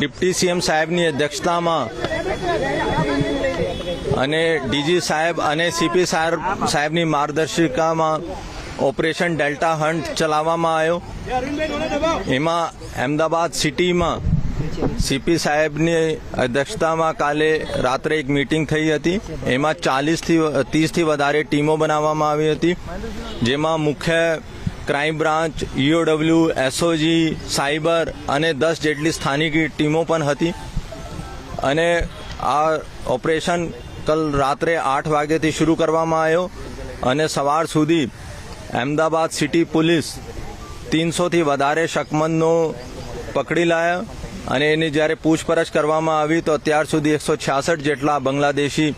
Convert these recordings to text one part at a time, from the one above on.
Deputy CM સાહેબની અધ્યક્ષતામાં અને ડીજી સાહેબ અને સીપી સાહેબની માર્ગદર્શિકામાં ઓપરેશન ડેલ્ટા હન્ટ ચલાવવામાં આવ્યો. એમાં અમદાવાદ સિટીમાં સીપી સાહેબની અધ્યક્ષતામાં કાલે રાત્રે એક મીટિંગ થઈ હતી. એમાં 30થી વધારે ટીમો બનાવવામાં આવી હતી, જેમાં મુખ્ય crime branch, EOW, SOG, cyber અને 10 જેટલી સ્થાનિક ટીમો પણ હતી. અને આ ઓપરેશન કલ રાત્રે 8 વાગ્યાથી શરૂ કરવામાં આવ્યો અને સવાર સુધી અમદાવાદ સિટી પોલીસ 300થી વધારે શકમંદનો પકડી લાયા. અને એની જ્યારે પૂછપરછ કરવામાં આવી તો અત્યાર સુધી 166 જેટલા બાંગ્લાદેશી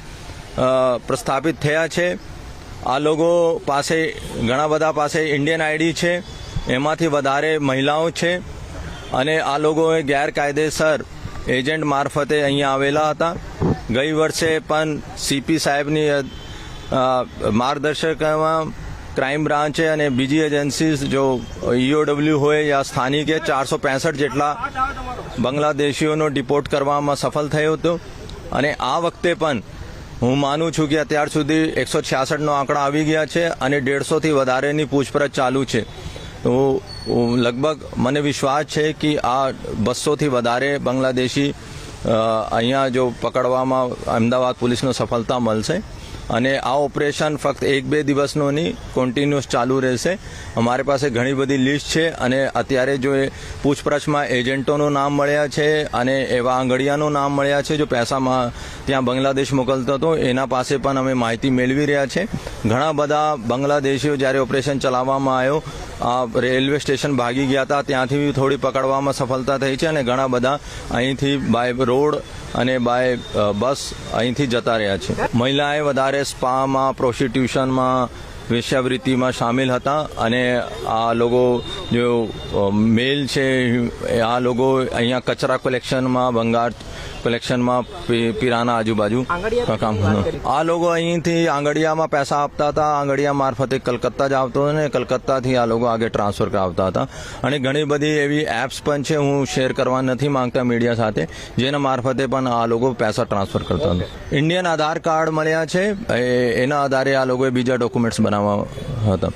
પ્રસ્થાપિત થયા છે. આ લોકો પાસે ઘણા બધા પાસે ઇન્ડિયન આઈડી છે, એમાંથી વધારે મહિલાઓ છે. અને આ લોકોએ ગેરકાયદેસર એજન્ટ મારફતે અહીંયા આવેલા હતા. ગઈ વર્ષે પણ સીપી સાહેબની માર્ગદર્શકમાં ક્રાઇમ બ્રાન્ચે અને બીજી એજન્સી જો EOW હોય યા સ્થાનિકે 465 જેટલા બાંગ્લાદેશીઓનો ડિપોર્ટ કરવામાં સફળ થયો હતો. અને આ વખતે પણ હું માનું છું કે અત્યાર સુધી 166નો આંકડા આવી ગયા છે અને 150થી વધારેની પૂછપરછ ચાલુ છે. તો લગભગ મને વિશ્વાસ છે કે આ 200થી વધારે બાંગ્લાદેશી અહીંયા જો પકડવામાં અમદાવાદ પોલીસનો સફળતા મળશે. અને આ ઓપરેશન ફક્ત 1-2 દિવસનો નહીં, કન્ટિન્યુઅસ ચાલુ રહેશે. અમારી પાસે ઘણી બધી લિસ્ટ છે અને અત્યારે જો પૂછપરછમાં એજન્ટોનું નામ મળ્યા છે અને એવા આંગડિયાનું નામ મળ્યા છે જો પૈસામાં ત્યાં બાંગ્લાદેશ મોકલતો હતો, એના પાસે પણ અમે માહિતી મેળવી રહ્યા છે. ઘણા બધા બાંગ્લાદેશીઓ જ્યારે ઓપરેશન ચલાવવામાં આવ્યો રેલવે સ્ટેશન ભાગી ગયા હતા, ત્યાંથી થોડી પકડવામાં સફળતા થઈ છે. અને ઘણા બધા અહીંથી બાય રોડ અને બાય બસ અહીંથી જતા રહ્યા છે. મહિલાએ વધારે સ્પામાં, પ્રોસ્ટિટ્યુશનમાં, વેશ્યાવૃત્તિમાં સામેલ હતા. અને આ લોકો જો મેલ છે, આ લોકો અહીંયા કચરા કલેક્શનમાં, ભંગાર કલેક્શનમાં, પીરાના આજુબાજુ કામ. આ લોકો અહીંથી આંગડિયામાં પૈસા આપતા હતા, આંગડિયા મારફતે કલકત્તા જ આવતો અને કલકત્તાથી આ લોકો આગળ ટ્રાન્સફર કરાવતા હતા. અને ઘણી બધી એવી એપ્સ પણ છે, હું શેર કરવા નથી માંગતા મીડિયા સાથે, જેના મારફતે પણ આ લોકો પૈસા ટ્રાન્સફર કરતા હતા. ઇન્ડિયન આધાર કાર્ડ મળ્યા છે, એના આધારે આ લોકોએ બીજા ડોક્યુમેન્ટ્સ બનાવવા હતા.